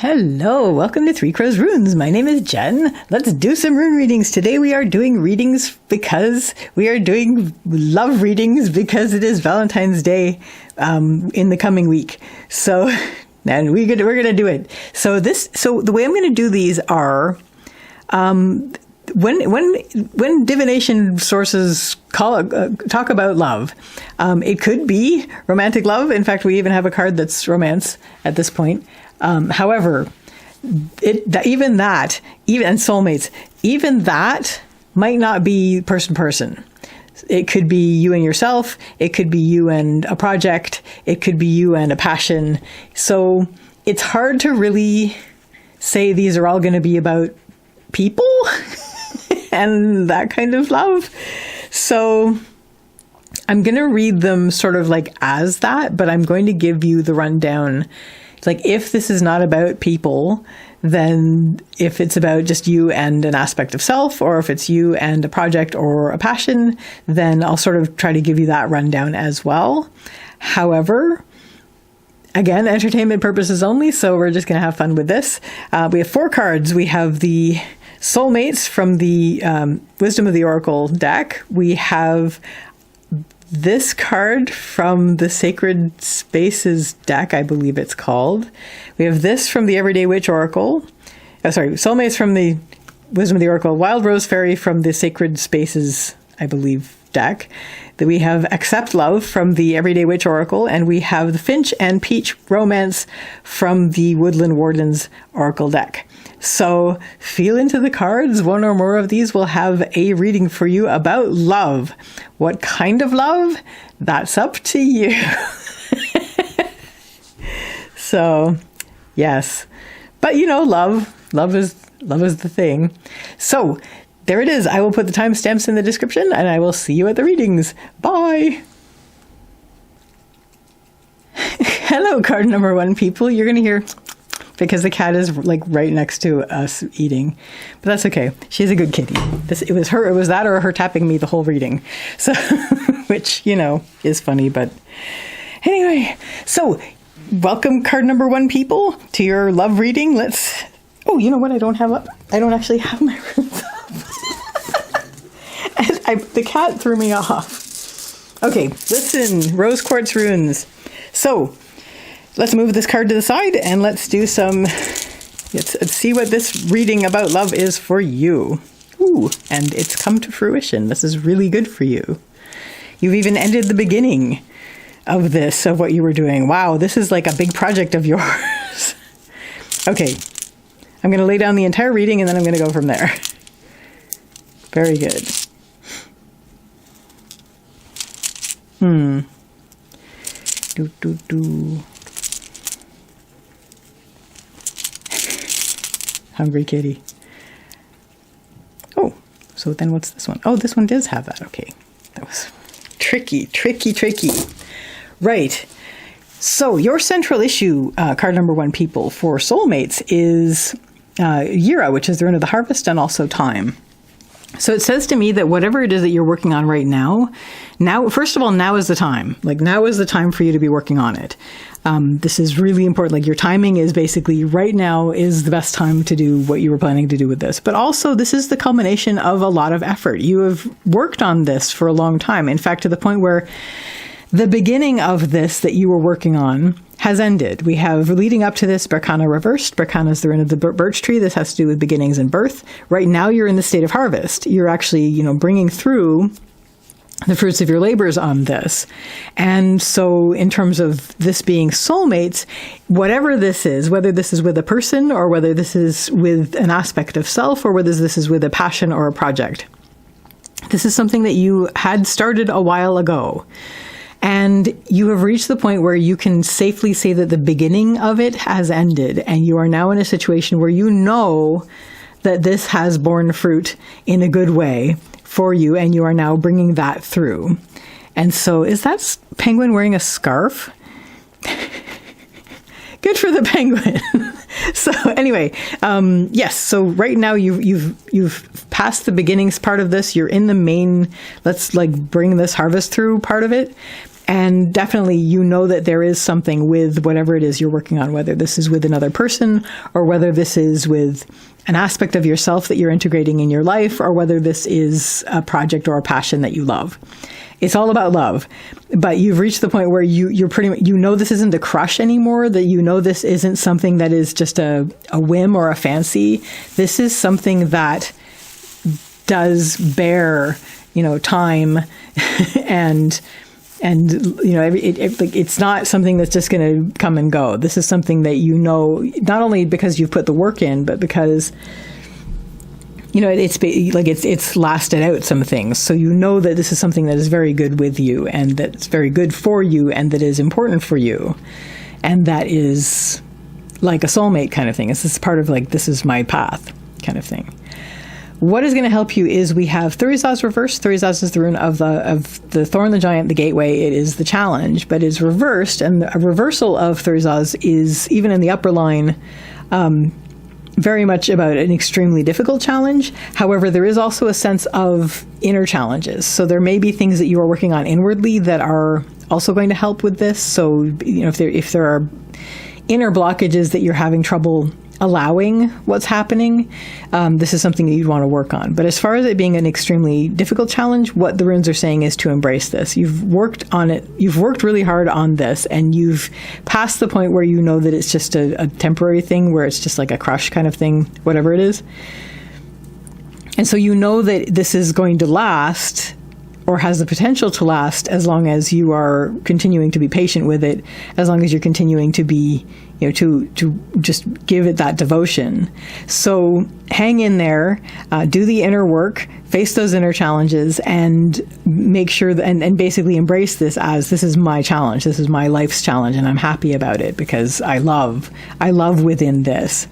Hello, welcome to Three Crows Runes. My name is Jen. Let's do some rune readings. Today we are doing readings because we are doing love readings because it is Valentine's Day in the coming week. So, and we're gonna do it. So the way I'm gonna do these are when divination sources talk about love, it could be romantic love. In fact, we even have a card that's romance at this point. However, even soulmates, even that might not be person. It could be you and yourself. It could be you and a project. It could be you and a passion. So it's hard to really say these are all going to be about people and that kind of love. So I'm going to read them sort of like as that, but I'm going to give you the rundown. Like, if this is not about people, then if it's about just you and an aspect of self, or if it's you and a project or a passion, then I'll sort of try to give you that rundown as well. However, again, entertainment purposes only, so we're just going to have fun with this. We have 4 cards. We have the soulmates from the Wisdom of the Oracle deck. We have this card from the Sacred Spaces deck, I believe it's called. We have this from the Everyday Witch Oracle. Soulmates from the Wisdom of the Oracle. Wild Rose Fairy from the Sacred Spaces, I believe, deck. Then we have Accept Love from the Everyday Witch Oracle. And we have the Finch and Peach Romance from the Woodland Wardens Oracle deck. So feel into the cards. One or more of these will have a reading for you about love. What kind of love? That's up to you. So, yes. But love is the thing. So there it is. I will put the timestamps in the description and I will see you at the readings. Bye. Hello, card number 1 people. You're going to hear, because the cat is like right next to us eating, but that's okay. She's a good kitty. It was that or her tapping me the whole reading. So, which, is funny, but anyway, so welcome card number 1 people to your love reading. You know what? I don't actually have my runes up. And the cat threw me off. Okay, listen, Rose Quartz runes. So, let's move this card to the side and let's see what this reading about love is for you. Ooh, and it's come to fruition. This is really good for you. You've even ended the beginning of what you were doing. Wow, this is like a big project of yours. Okay, I'm going to lay down the entire reading and then I'm going to go from there. Very good. Hungry kitty. Oh, so then what's this one? Oh, this one does have that. Okay. That was tricky. Right. So your central issue, card number 1 people, for soulmates is Yira, which is the rune of the harvest, and also time. So it says to me that whatever it is that you're working on right now, first of all, now is the time. Like, now is the time for you to be working on it. This is really important. Like, your timing is basically right now is the best time to do what you were planning to do with this. But also, this is the culmination of a lot of effort. You have worked on this for a long time. In fact, to the point where the beginning of this that you were working on has ended. We have, leading up to this, Berkana reversed. Berkana is the rune of the birch tree. This has to do with beginnings and birth. Right now, you're in the state of harvest. You're actually, bringing through the fruits of your labors on this. And so in terms of this being soulmates, whatever this is, whether this is with a person or whether this is with an aspect of self or whether this is with a passion or a project, this is something that you had started a while ago. And you have reached the point where you can safely say that the beginning of it has ended. And you are now in a situation where you know that this has borne fruit in a good way for you. And you are now bringing that through. And so is that penguin wearing a scarf? Good for the penguin. So anyway, yes. So right now you've passed the beginnings part of this. You're in the main, let's bring this harvest through part of it. And definitely, you know that there is something with whatever it is you're working on, whether this is with another person or whether this is with an aspect of yourself that you're integrating in your life, or whether this is a project or a passion that you love. It's all about love, but you've reached the point where you're pretty much, you know, this isn't a crush anymore, that you know this isn't something that is just a whim or a fancy. This is something that does bear, you know, time and you know, it's not something that's just going to come and go. This is something that, you know, not only because you've put the work in, but because, you know, it's lasted out some things. So you know that this is something that is very good with you, and that's very good for you, and that is important for you, and that is like a soulmate kind of thing. This is part of like, this is my path kind of thing. What is going to help you is we have Thurisaz reversed. Thurisaz is the rune of the Thorn, the Giant, the Gateway. It is the challenge, but it's reversed, and a reversal of Thurisaz is, even in the upper line, very much about an extremely difficult challenge. However, there is also a sense of inner challenges. So there may be things that you are working on inwardly that are also going to help with this. So, you know, if there are inner blockages that you're having trouble allowing what's happening, this is something that you'd want to work on. But as far as it being an extremely difficult challenge, what the runes are saying is to embrace this. You've worked on it. You've worked really hard on this, and you've passed the point where you know that it's just a temporary thing, where it's just like a crush kind of thing, whatever it is. And so you know that this is going to last, or has the potential to last, as long as you are continuing to be patient with it, as long as you're continuing to be, you know, to just give it that devotion. So hang in there, do the inner work, face those inner challenges, and make sure that, and basically embrace this as, this is my challenge, this is my life's challenge, and I'm happy about it because I love within this.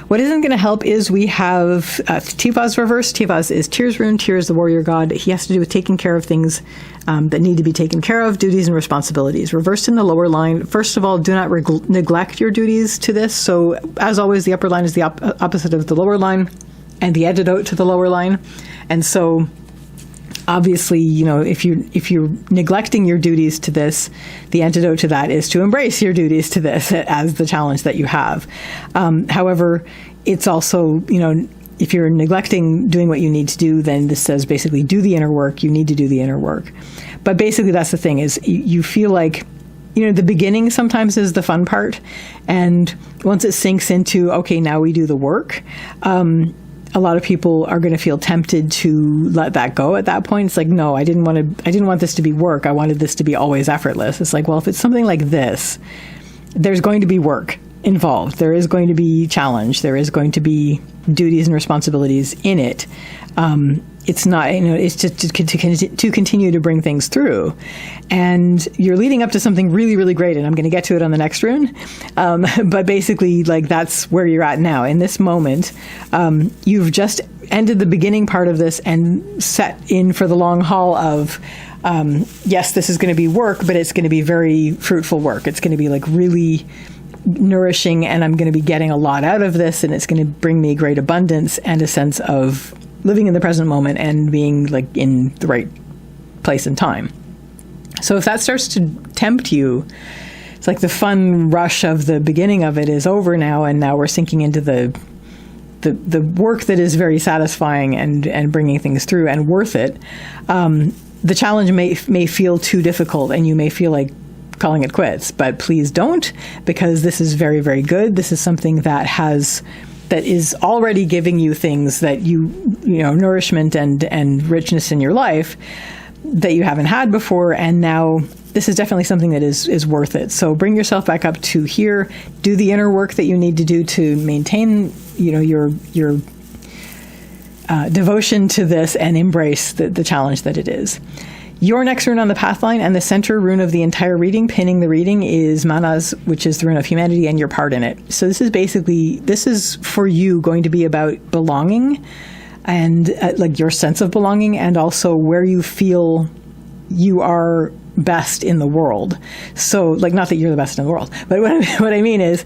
What isn't going to help is we have Tivaz reversed. Tivaz is Tyr's rune. Tyr is the warrior god. He has to do with taking care of things that need to be taken care of, duties and responsibilities. Reversed in the lower line. First of all, do not neglect your duties to this. So, as always, the upper line is the opposite of the lower line, and the antidote to the lower line. And so, obviously, you know, if you're neglecting your duties to this, the antidote to that is to embrace your duties to this as the challenge that you have. However, it's also, you know, if you're neglecting doing what you need to do, then this says basically do the inner work. You need to do the inner work. But basically, that's the thing, is you feel like, you know, the beginning sometimes is the fun part, and once it sinks into, okay, now we do the work, a lot of people are going to feel tempted to let that go at that point. It's like, no, I didn't want this to be work. I wanted this to be always effortless. It's like, well, if it's something like this, there's going to be work involved. There is going to be challenge. There is going to be duties and responsibilities in it. It's not, you know, it's just to continue to bring things through. And you're leading up to something really, really great. And I'm going to get to it on the next rune. But basically, like, that's where you're at now. In this moment, you've just ended the beginning part of this and set in for the long haul of, yes, this is going to be work, but it's going to be very fruitful work. It's going to be like really nourishing, and I'm going to be getting a lot out of this, and it's going to bring me great abundance and a sense of living in the present moment and being like in the right place and time. So if that starts to tempt you, it's like the fun rush of the beginning of it is over now, and now we're sinking into the work that is very satisfying and bringing things through and worth it. The challenge may feel too difficult, and you may feel like calling it quits, but please don't, because this is very, very good. This is something that is already giving you things that you know, nourishment and richness in your life that you haven't had before, and now this is definitely something that is worth it. So bring yourself back up to here, do the inner work that you need to do to maintain, you know, your devotion to this, and embrace the challenge that it is. Your next rune on the path line, and the center rune of the entire reading, pinning the reading, is Manaz, which is the rune of humanity, and your part in it. So this is for you going to be about belonging, and like your sense of belonging, and also where you feel you are best in the world. So, like, not that you're the best in the world, but what I mean is,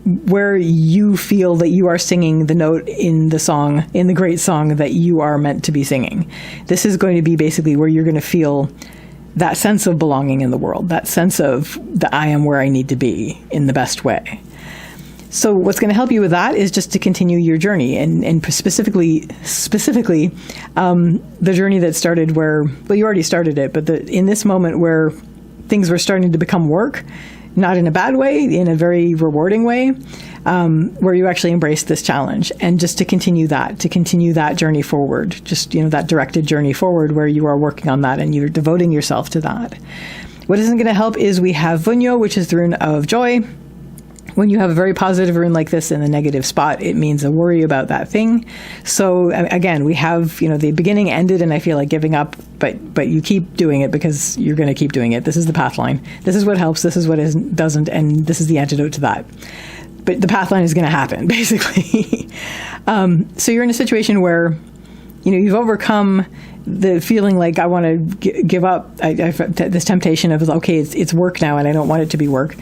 where you feel that you are singing the note in the song, in the great song that you are meant to be singing. This is going to be basically where you're going to feel that sense of belonging in the world, that sense of that I am where I need to be in the best way. So what's going to help you with that is just to continue your journey, and specifically, the journey that started where, well, you already started it, but in this moment where things were starting to become work, not in a bad way, in a very rewarding way, where you actually embraced this challenge, and just to continue that journey forward, just, that directed journey forward where you are working on that and you're devoting yourself to that. What isn't going to help is we have Vunyo, which is the rune of joy. When you have a very positive rune like this in the negative spot, it means a worry about that thing. So again, we have, the beginning ended and I feel like giving up, but you keep doing it because you're going to keep doing it. This is the path line. This is what helps. This is what doesn't. And this is the antidote to that. But the path line is going to happen, basically. So you're in a situation where, you've overcome the feeling like I want to give up. I've this temptation of, okay, it's work now and I don't want it to be work.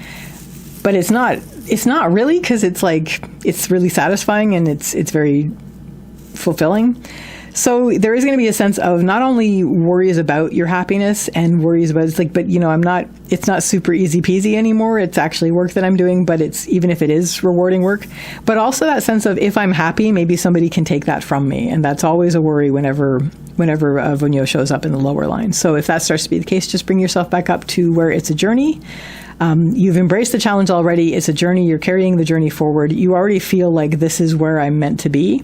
But it's not really, because it's like, it's really satisfying and it's very fulfilling. So there is going to be a sense of not only worries about your happiness and worries about, it's not super easy peasy anymore. It's actually work that I'm doing, but even if it is rewarding work, but also that sense of, if I'm happy, maybe somebody can take that from me. And that's always a worry whenever Vunyo shows up in the lower line. So if that starts to be the case, just bring yourself back up to where it's a journey. You've embraced the challenge already. It's a journey. You're carrying the journey forward. You already feel like this is where I'm meant to be.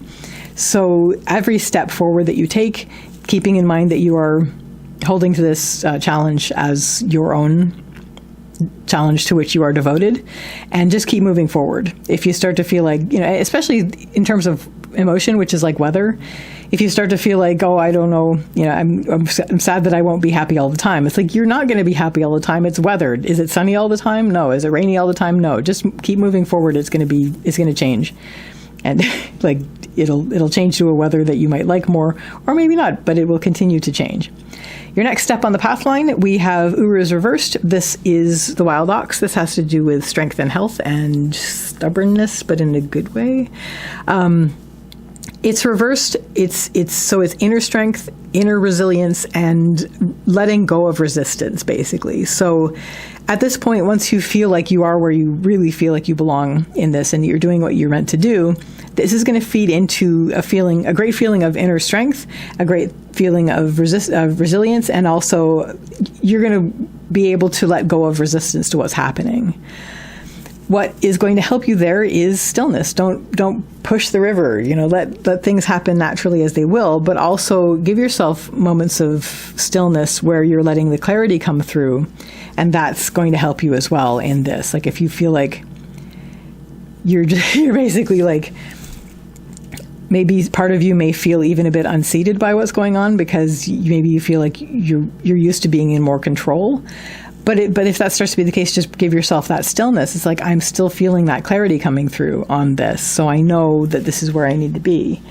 So every step forward that you take, keeping in mind that you are holding to this challenge as your own challenge to which you are devoted, and just keep moving forward. If you start to feel like, especially in terms of emotion, which is like weather, if you start to feel like, oh, I don't know, I'm sad that I won't be happy all the time. It's like, you're not going to be happy all the time. It's weathered. Is it sunny all the time? No. Is it rainy all the time? No. Just keep moving forward. It's going to change. And like, it'll change to a weather that you might like more, or maybe not, but it will continue to change. Your next step on the path line, we have Uru is reversed. This is the wild ox. This has to do with strength and health and stubbornness, but in a good way. It's reversed. It's inner strength, inner resilience, and letting go of resistance, basically. So at this point, once you feel like you are where you really feel like you belong in this and you're doing what you're meant to do, this is going to feed into a great feeling of inner strength, a great feeling of resilience, and also you're going to be able to let go of resistance to what's happening. What is going to help you there is stillness. Don't push the river. Let things happen naturally as they will, but also give yourself moments of stillness where you're letting the clarity come through, and that's going to help you as well in this. Like, if you feel like you're basically like, maybe part of you may feel even a bit unseated by what's going on because maybe you feel like you're used to being in more control. But if that starts to be the case, just give yourself that stillness. It's like, I'm still feeling that clarity coming through on this, so I know that this is where I need to be.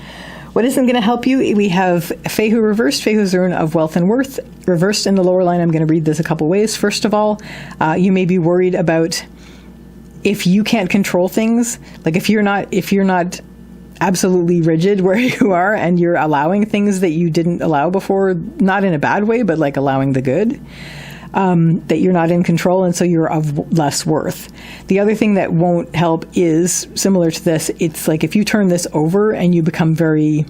What isn't going to help you? We have Fehu reversed. Fehu's the rune of wealth and worth. Reversed in the lower line, I'm going to read this a couple ways. First of all, you may be worried about if you can't control things, like if you're not absolutely rigid where you are and you're allowing things that you didn't allow before, not in a bad way, but like allowing the good. That you're not in control, and so you're of less worth. The other thing that won't help is similar to this. It's like, if you turn this over and you become very,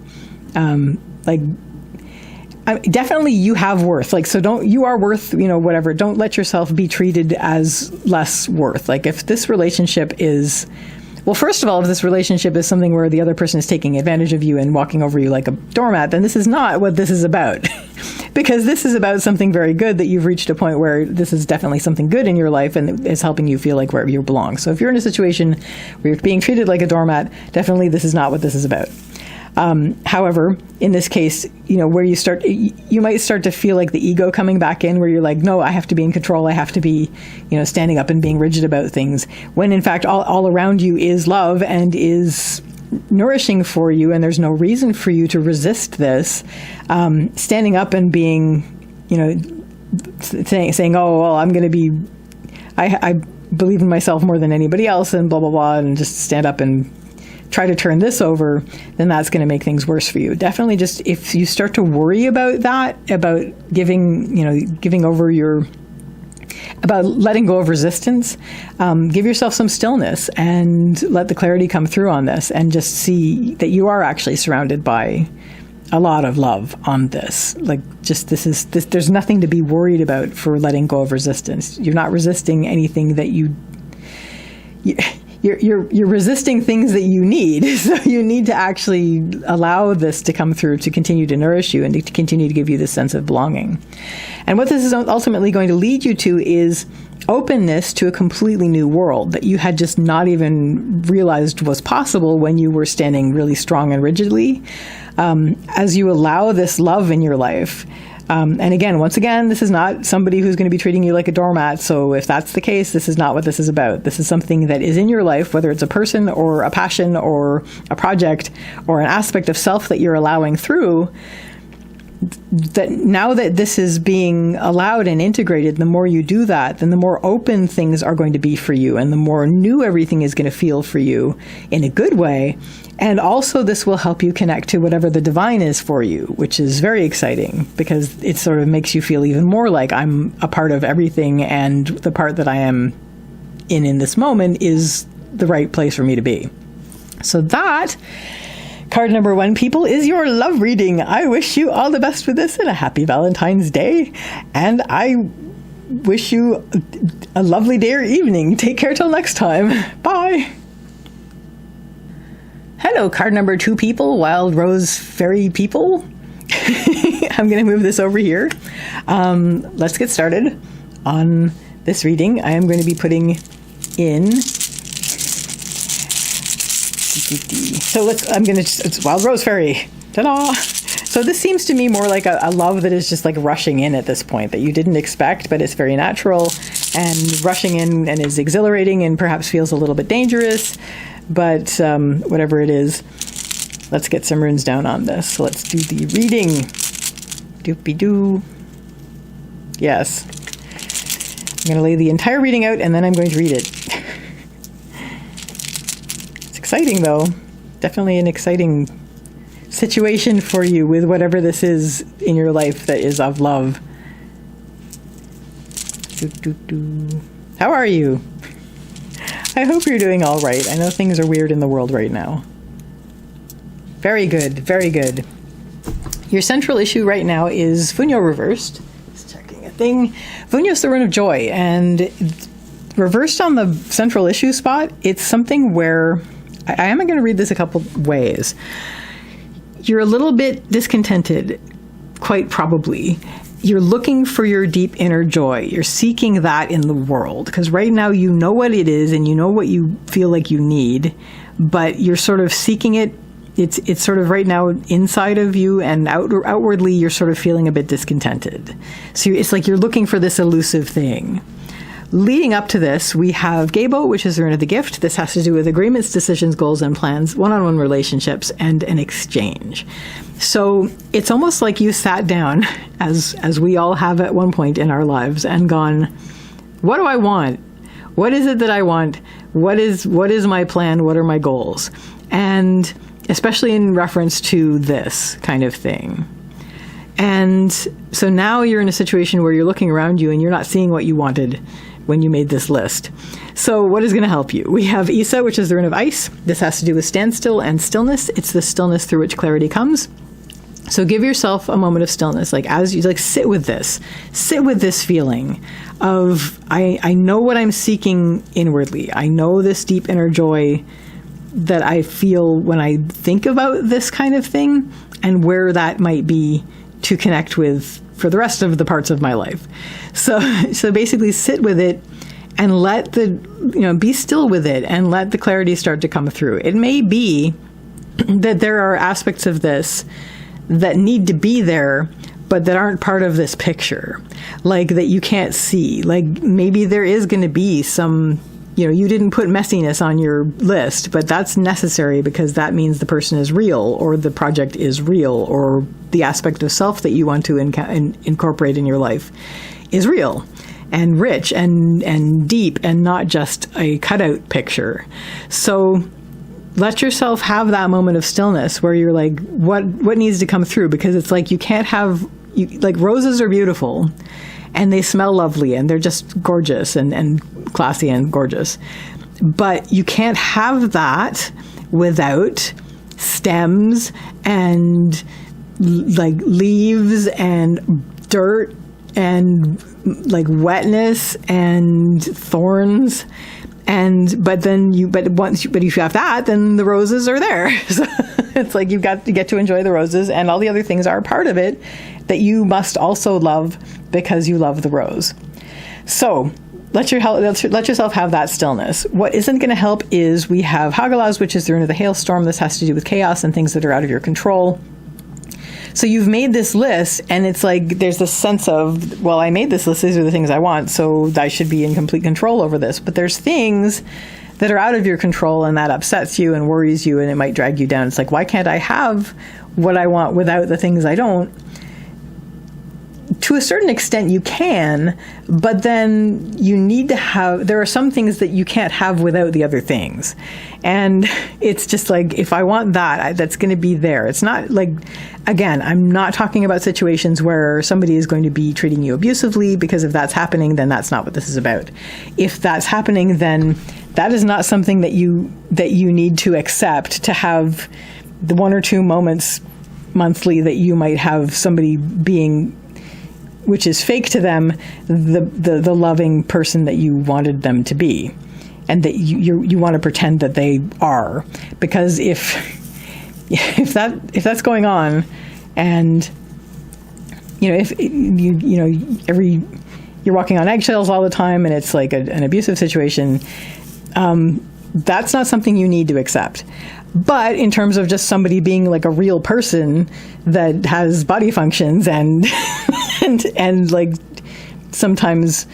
definitely you have worth. Like, so you are worth, whatever. Don't let yourself be treated as less worth. Like, if this relationship is, well, first of all, if this relationship is something where the other person is taking advantage of you and walking over you like a doormat, then this is not what this is about. Because this is about something very good, that you've reached a point where this is definitely something good in your life and is helping you feel like where you belong. So if you're in a situation where you're being treated like a doormat, definitely this is not what this is about. However, in this case, where you might start to feel like the ego coming back in, where you're like, no, I have to be in control. I have to be, standing up and being rigid about things, when in fact, all around you is love and is nourishing for you, and there's no reason for you to resist this. Standing up and being, saying, oh, well, I'm going to be, I believe in myself more than anybody else, and blah, blah, blah, and just stand up and try to turn this over, then that's going to make things worse for you. Definitely just if you start to worry about that, about about letting go of resistance, give yourself some stillness and let the clarity come through on this, and just see that you are actually surrounded by a lot of love on this. Like, just this, there's nothing to be worried about for letting go of resistance. You're not resisting anything that you're resisting things that you need. So you need to actually allow this to come through to continue to nourish you and to continue to give you this sense of belonging. And what this is ultimately going to lead you to is openness to a completely new world that you had just not even realized was possible when you were standing really strong and rigidly. As you allow this love in your life, and again, once again, this is not somebody who's going to be treating you like a doormat. So if that's the case, this is not what this is about. This is something that is in your life, whether it's a person or a passion or a project or an aspect of self that you're allowing through. That now that this is being allowed and integrated, the more you do that, then the more open things are going to be for you, and the more new everything is going to feel for you in a good way. And also this will help you connect to whatever the divine is for you, which is very exciting because it sort of makes you feel even more like I'm a part of everything, and the part that I am in this moment is the right place for me to be. So that, card number 1, people, is your love reading. I wish you all the best with this and a happy Valentine's Day. And I wish you a lovely day or evening. Take care till next time. Bye. Hello, card number 2, people, wild rose fairy people. I'm going to move this over here. Let's get started on this reading. I am going to be putting in... So it's Wild Rose Fairy. Ta-da! So this seems to me more like a love that is just like rushing in at this point, that you didn't expect, but it's very natural and rushing in and is exhilarating and perhaps feels a little bit dangerous. But whatever it is, let's get some runes down on this. So let's do the reading. Doopy-doo. Yes. I'm going to lay the entire reading out and then I'm going to read it. Exciting though, definitely an exciting situation for you with whatever this is in your life that is of love. How are you? I hope you're doing all right. I know things are weird in the world right now. Very good, very good. Your central issue right now is Funyo reversed. Just checking a thing. Funyo is the rune of joy, and reversed on the central issue spot, it's something where I am going to read this a couple ways. You're a little bit discontented, quite probably. You're looking for your deep inner joy. You're seeking that in the world, because right now you know what it is and you know what you feel like you need, but you're sort of seeking it. It's sort of right now inside of you, and outwardly you're sort of feeling a bit discontented. So it's like you're looking for this elusive thing. Leading up to this, we have Gabo, which is the rune of the gift. This has to do with agreements, decisions, goals, and plans, one-on-one relationships, and an exchange. So it's almost like you sat down, as we all have at one point in our lives, and gone, what do I want? What is it that I want? What is my plan? What are my goals? And especially in reference to this kind of thing. And so now you're in a situation where you're looking around you and you're not seeing what you wanted when you made this list. So what is going to help you? We have Isa, which is the rune of ice. This has to do with standstill and stillness. It's the stillness through which clarity comes. So give yourself a moment of stillness, like as you sit with this feeling of, I know what I'm seeking inwardly. I know this deep inner joy that I feel when I think about this kind of thing, and where that might be to connect with for the rest of the parts of my life. So basically sit with it and be still with it and let the clarity start to come through. It may be that there are aspects of this that need to be there, but that aren't part of this picture, like that you can't see. Like maybe there is going to be some, you didn't put messiness on your list, but that's necessary because that means the person is real, or the project is real, or the aspect of self that you want to incorporate in your life is real and rich and deep and not just a cutout picture. So let yourself have that moment of stillness where you're like, what needs to come through? Because it's like, you can't have, like, roses are beautiful and they smell lovely and they're just gorgeous and classy and gorgeous. But you can't have that without stems and like leaves and dirt and like wetness and thorns. But if you have that, then the roses are there. So it's like you get to enjoy the roses, and all the other things are part of it that you must also love because you love the rose. So let yourself have that stillness. What isn't going to help is we have Hagalaz, which is the rune of the hailstorm. This has to do with chaos and things that are out of your control. So you've made this list, and it's like there's this sense of, well, I made this list, these are the things I want, so I should be in complete control over this. But there's things that are out of your control, and that upsets you and worries you, and it might drag you down. It's like, why can't I have what I want without the things I don't? To a certain extent you can, but then you need to have, there are some things that you can't have without the other things. And it's just like, if I want that, that's going to be there. It's not like, again, I'm not talking about situations where somebody is going to be treating you abusively, because if that's happening, then that's not what this is about. If that's happening, then that is not something that you need to accept, to have the one or two moments monthly that you might have somebody being, which is fake to them, the loving person that you wanted them to be, and that you want to pretend that they are. Because if that's going on, and if you're walking on eggshells all the time, and it's like an abusive situation, that's not something you need to accept. But in terms of just somebody being like a real person that has body functions and and like sometimes,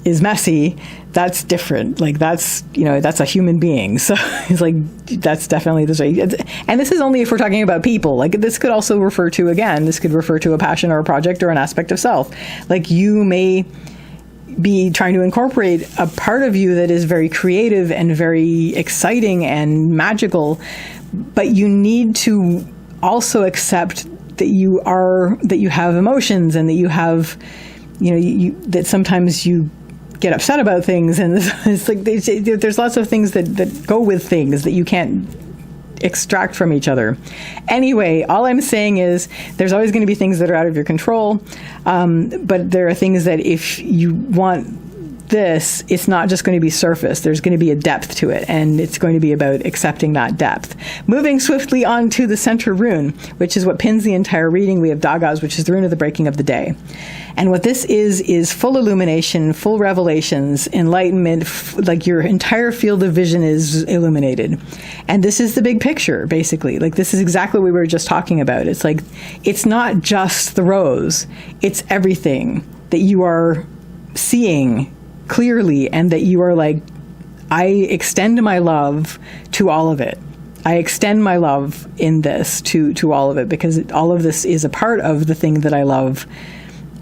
is messy, that's different. Like that's a human being. So it's like, that's definitely this way. And this is only if we're talking about people. Like this could also refer to a passion or a project or an aspect of self. Like you may be trying to incorporate a part of you that is very creative and very exciting and magical, but you need to also accept that you have emotions, and that you have, that sometimes you get upset about things, and it's like there's lots of things that go with things that you can't extract from each other. Anyway, all I'm saying is there's always going to be things that are out of your control, but there are things that if you want this, it's not just going to be surface. There's going to be a depth to it, and it's going to be about accepting that depth. Moving swiftly on to the center rune, which is what pins the entire reading. We have Dagaz, which is the rune of the breaking of the day. And what this is full illumination, full revelations, enlightenment, like your entire field of vision is illuminated. And this is the big picture, basically. Like this is exactly what we were just talking about. It's like, it's not just the rose, it's everything that you are seeing clearly, and that you are like, I extend my love to all of it. I extend my love in this to all of it, because all of this is a part of the thing that I love.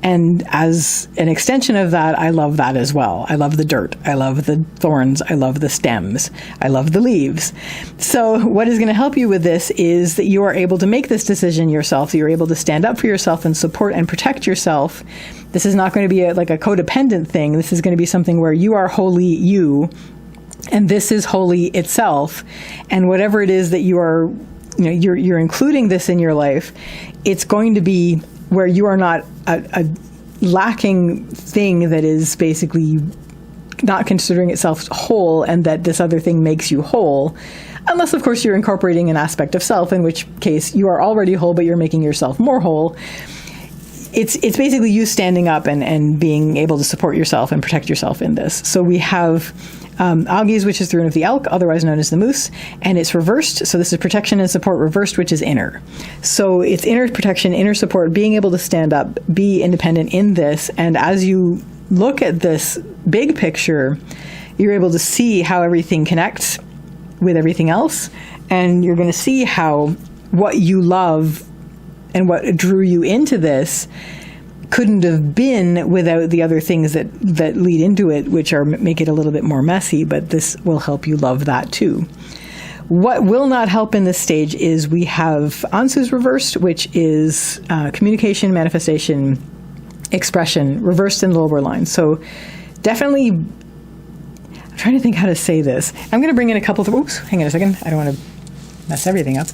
And as an extension of that, I love that as well. I love the dirt. I love the thorns. I love the stems. I love the leaves. So what is going to help you with this is that you are able to make this decision yourself, that you're able to stand up for yourself and support and protect yourself. This is not going to be like a codependent thing. This is going to be something where you are wholly you, and this is wholly itself. And whatever it is that you are, you're including this in your life, it's going to be where you are not a lacking thing that is basically not considering itself whole, and that this other thing makes you whole. Unless, of course, you're incorporating an aspect of self, in which case you are already whole, but you're making yourself more whole. It's basically you standing up and being able to support yourself and protect yourself in this. So we have Algiz, which is the rune of the elk, otherwise known as the moose, and it's reversed. So this is protection and support reversed, which is inner. So it's inner protection, inner support, being able to stand up, be independent in this. And as you look at this big picture, you're able to see how everything connects with everything else. And you're going to see how what you love and what drew you into this couldn't have been without the other things that lead into it, which make it a little bit more messy, but this will help you love that too. What will not help in this stage is we have Ansu's reversed, which is communication, manifestation, expression, reversed in the lower line. So definitely, I'm trying to think how to say this. I'm going to bring in a couple of, oops, hang on a second. I don't want to mess everything up.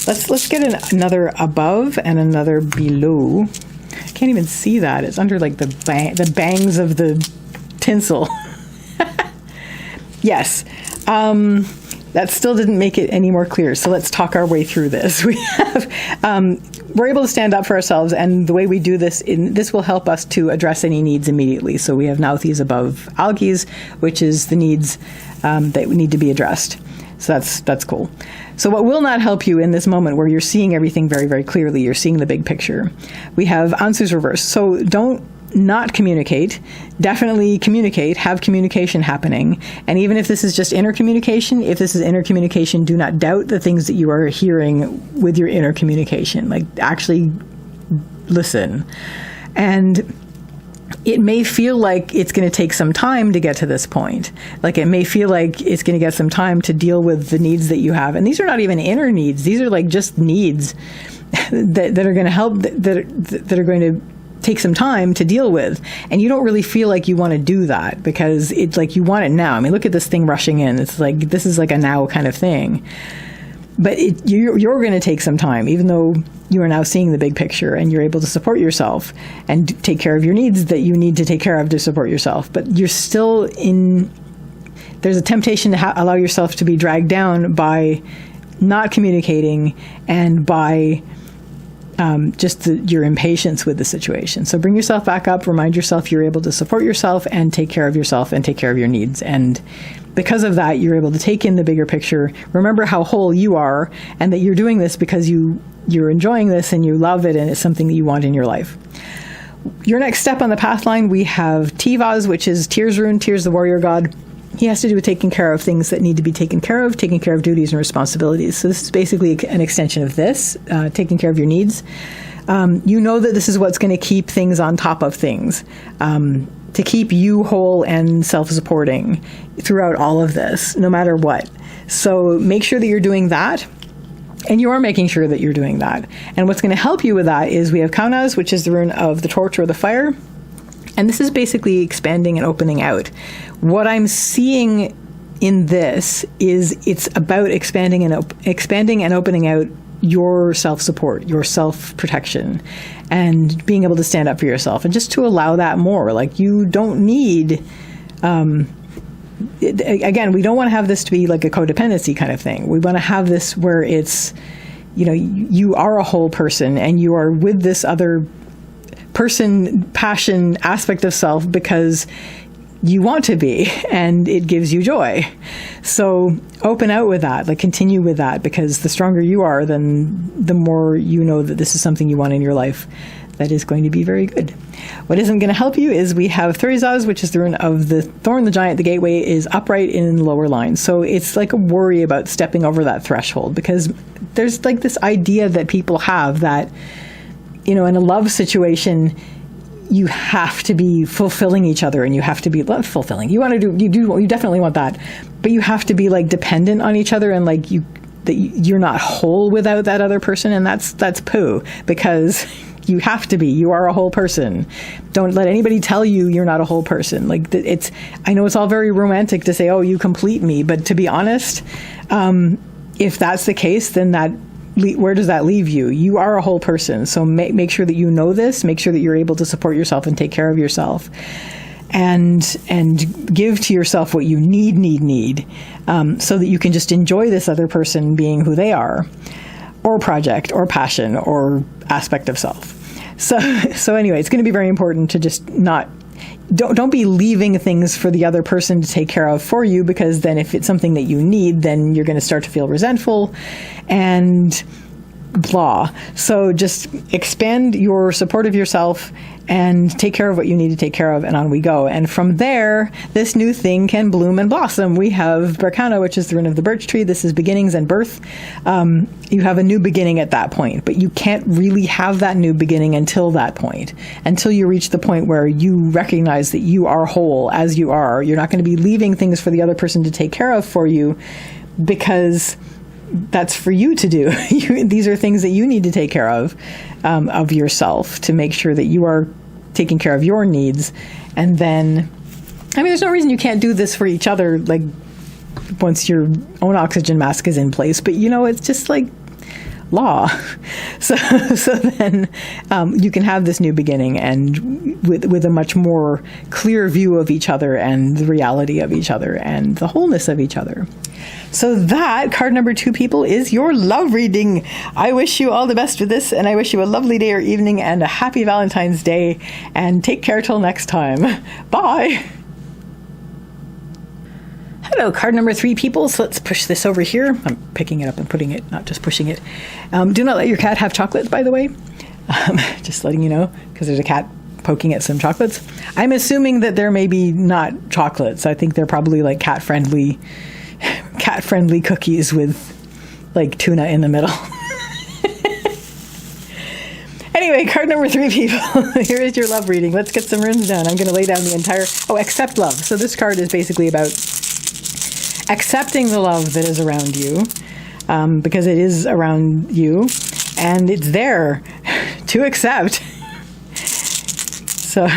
Let's get another above and another below. I can't even see that. It's under like the bangs of the tinsel. Yes. That still didn't make it any more clear. So let's talk our way through this. We're able to stand up for ourselves, and the way we do this, this will help us to address any needs immediately. So we have Nauthi's above Algi's, which is the needs that need to be addressed. So that's cool. So what will not help you in this moment where you're seeing everything very, very clearly, you're seeing the big picture, we have Ansu's reverse. So don't not communicate, definitely communicate, have communication happening. And even if this is just inner communication, if this is inner communication, do not doubt the things that you are hearing with your inner communication. Like, actually listen. And it may feel like it's going to take some time to get to this point. Like, it may feel like it's going to get some time to deal with the needs that you have. And these are not even inner needs. These are like just needs that are going to help, that are going to take some time to deal with. And you don't really feel like you want to do that because it's like you want it now. I mean, look at this thing rushing in. It's like, this is like a now kind of thing. But you're going to take some time, even though you are now seeing the big picture and you're able to support yourself and take care of your needs that you need to take care of to support yourself. But you're still there's a temptation to allow yourself to be dragged down by not communicating and by your impatience with the situation. So bring yourself back up, remind yourself you're able to support yourself and take care of yourself and take care of your needs. And because of that, you're able to take in the bigger picture, remember how whole you are, and that you're doing this because you're enjoying this and you love it and it's something that you want in your life. Your next step on the path line, we have Tivaz, which is Tears rune, Tears the warrior god. He has to do with taking care of things that need to be taken care of, taking care of duties and responsibilities. So this is basically an extension of this, taking care of your needs. You know that this is what's going to keep things on top of things, to keep you whole and self-supporting throughout all of this, no matter what. So make sure that you're doing that. And you are making sure that you're doing that. And what's going to help you with that is we have Kaunaz, which is the rune of the torch or the fire. And this is basically expanding and opening out. What I'm seeing in this is it's about expanding and opening out your self-support, your self-protection, and being able to stand up for yourself, and just to allow that more. Like, you don't need, again, we don't want to have this to be like a codependency kind of thing. We want to have this where it's, you are a whole person and you are with this other person, passion, aspect of self because you want to be, and it gives you joy. So open out with that, like continue with that, because the stronger you are, then the more you know that this is something you want in your life that is going to be very good. What isn't going to help you is we have Thurizaz, which is the rune of the thorn, the giant, the gateway is upright in the lower line. So it's like a worry about stepping over that threshold, because there's like this idea that people have that, in a love situation, you have to be fulfilling each other, and you have to be fulfilling. You definitely want that, but you have to be like dependent on each other, and like you're not whole without that other person, and that's poo, because you have to be. You are a whole person. Don't let anybody tell you you're not a whole person. Like, I know it's all very romantic to say, "Oh, you complete me," but to be honest, if that's the case, then where does that leave you? You are a whole person. So make sure that you know this. Make sure that you're able to support yourself and take care of yourself, and give to yourself what you need, so that you can just enjoy this other person being who they are, or project, or passion, or aspect of self. So anyway, it's going to be very important to just don't be leaving things for the other person to take care of for you, because then if it's something that you need, then you're going to start to feel resentful, and law. So just expand your support of yourself and take care of what you need to take care of, and on we go. And from there, this new thing can bloom and blossom. We have Berkana, which is the rune of the birch tree. This is beginnings and birth. You have a new beginning at that point, but you can't really have that new beginning until that point, until you reach the point where you recognize that you are whole as you are. You're not going to be leaving things for the other person to take care of for you, because that's for you to do. These are things that you need to take care of yourself, to make sure that you are taking care of your needs. And then, I mean, there's no reason you can't do this for each other, like, once your own oxygen mask is in place. But, it's just like law. So then you can have this new beginning, and with a much more clear view of each other and the reality of each other and the wholeness of each other. So that, card number 2, people, is your love reading. I wish you all the best with this, and I wish you a lovely day or evening and a happy Valentine's Day, and take care till next time. Bye. Hello, card number 3, people. So let's push this over here. I'm picking it up and putting it, not just pushing it. Do not let your cat have chocolates, by the way. Just letting you know, because there's a cat poking at some chocolates. I'm assuming that they're maybe not chocolates. I think they're probably like cat-friendly cookies with like tuna in the middle. Anyway, card number 3, people. Here is your love reading. Let's get some runes done. I'm going to lay down the entire... accept love. So this card is basically about accepting the love that is around you, because it is around you, and it's there to accept. So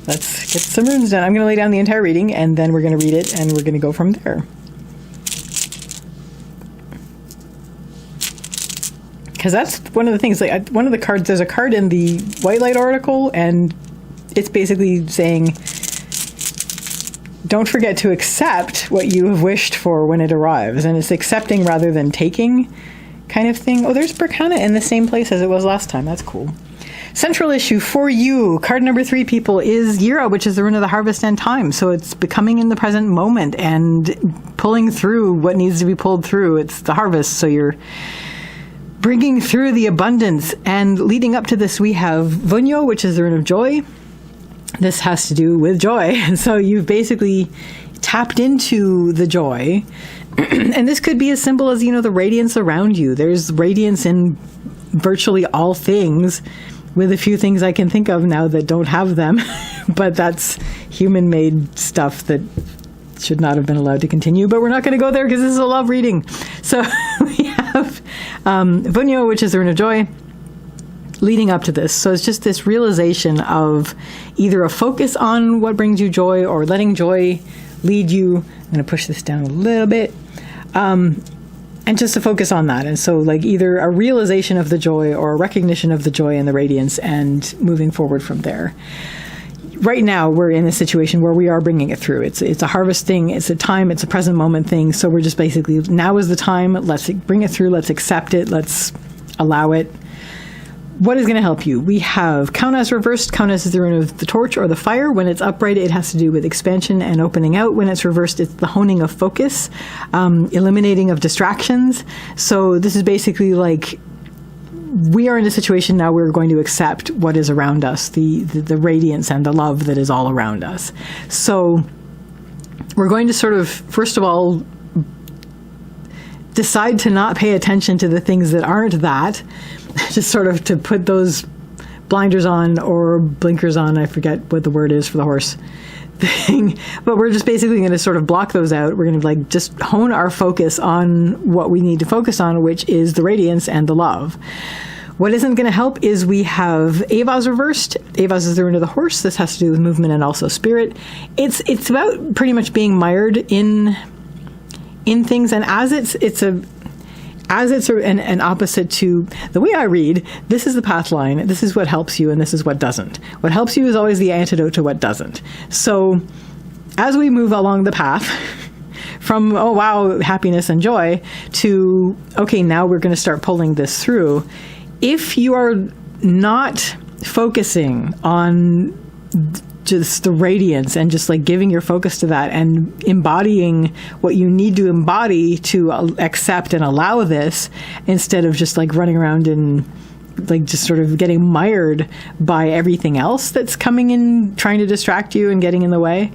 let's get some runes done. I'm going to lay down the entire reading, and then we're going to read it, and we're going to go from there. Because that's one of the things, like one of the cards, there's a card in the White Light Oracle, and it's basically saying, don't forget to accept what you have wished for when it arrives. And it's accepting rather than taking kind of thing. Oh, there's Berkana in the same place as it was last time. That's cool. Central issue for you, card number 3, people, is Yira, which is the rune of the harvest and time. So it's becoming in the present moment and pulling through what needs to be pulled through. It's the harvest, so you're bringing through the abundance. And leading up to this, we have Vunyo, which is the rune of joy. This has to do with joy. So you've basically tapped into the joy. And this could be as simple as, the radiance around you. There's radiance in virtually all things, with a few things I can think of now that don't have them. But that's human-made stuff that should not have been allowed to continue. But we're not going to go there because this is a love reading. So we have Vunyo, which is the rune of joy, leading up to this. So it's just this realization of either a focus on what brings you joy or letting joy lead you. I'm going to push this down a little bit. And just to focus on that. And so like either a realization of the joy or a recognition of the joy and the radiance, and moving forward from there. Right now, we're in a situation where we are bringing it through. It's a harvest thing. It's a time. It's a present moment thing. So we're just basically, now is the time. Let's bring it through. Let's accept it. Let's allow it. What is going to help you? We have Count as reversed. Count as is the rune of the torch or the fire. When it's upright, it has to do with expansion and opening out. When it's reversed, it's the honing of focus, eliminating of distractions. So this is basically like, we are in a situation now where we're going to accept what is around us, the radiance and the love that is all around us. So we're going to sort of, first of all, decide to not pay attention to the things that aren't that, just sort of to put those blinders on or blinkers on. I forget what the word is for the horse thing, but we're just basically going to sort of block those out. We're going to like just hone our focus on what we need to focus on, which is the radiance and the love. What isn't going to help is we have Avaz reversed. Avaz is the rune of the horse. This has to do with movement and also spirit. It's about pretty much being mired in things, and as it's an opposite to the way I read, this is the path line, this is what helps you, and this is what doesn't. What helps you is always the antidote to what doesn't. So as we move along the path from, oh wow, happiness and joy, to, okay, now we're going to start pulling this through. If you are not focusing on just the radiance and just like giving your focus to that and embodying what you need to embody to accept and allow this, instead of just like running around and like just sort of getting mired by everything else that's coming in, trying to distract you and getting in the way.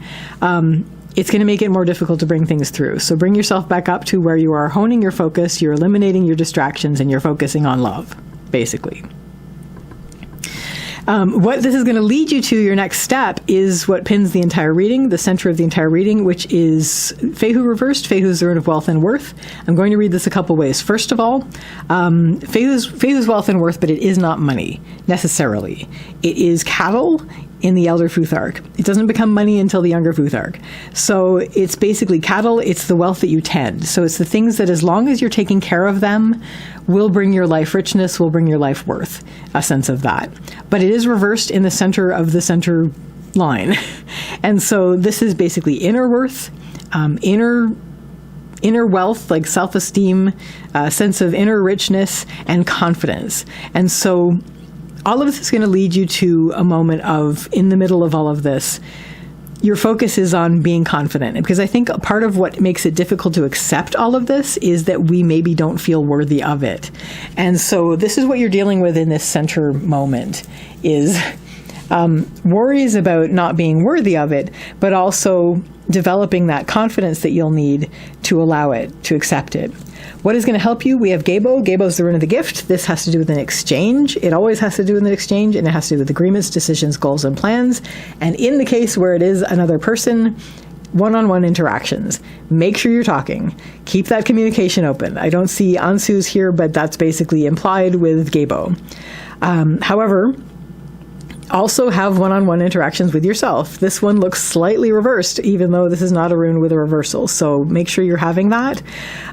It's going to make it more difficult to bring things through. So bring yourself back up to where you are honing your focus, you're eliminating your distractions, and you're focusing on love, basically. What this is going to lead you to, your next step, is what pins the entire reading, the center of the entire reading, which is Fehu reversed. Fehu's the rune of wealth and worth. I'm going to read this a couple ways. First of all, Fehu's wealth and worth, but it is not money, necessarily. It is cattle in the Elder Futhark. It doesn't become money until the younger Futhark. So it's basically cattle, it's the wealth that you tend. So it's the things that, as long as you're taking care of them, will bring your life richness, will bring your life worth, a sense of that. But it is reversed in the center of the center line. And so this is basically inner worth, inner wealth, like self-esteem, sense of inner richness and confidence. And so all of this is going to lead you to a moment of, in the middle of all of this, your focus is on being confident. Because I think a part of what makes it difficult to accept all of this is that we maybe don't feel worthy of it. And so this is what you're dealing with in this center moment, is worries about not being worthy of it, but also developing that confidence that you'll need to allow it, to accept it. What is going to help you? We have Gebo. Gebo is the rune of the gift. This has to do with an exchange. It always has to do with an exchange, and it has to do with agreements, decisions, goals, and plans. And in the case where it is another person, one-on-one interactions. Make sure you're talking. Keep that communication open. I don't see Ansus here, but that's basically implied with Gebo. However, also have one-on-one interactions with yourself. This one looks slightly reversed, even though this is not a rune with a reversal. So make sure you're having that.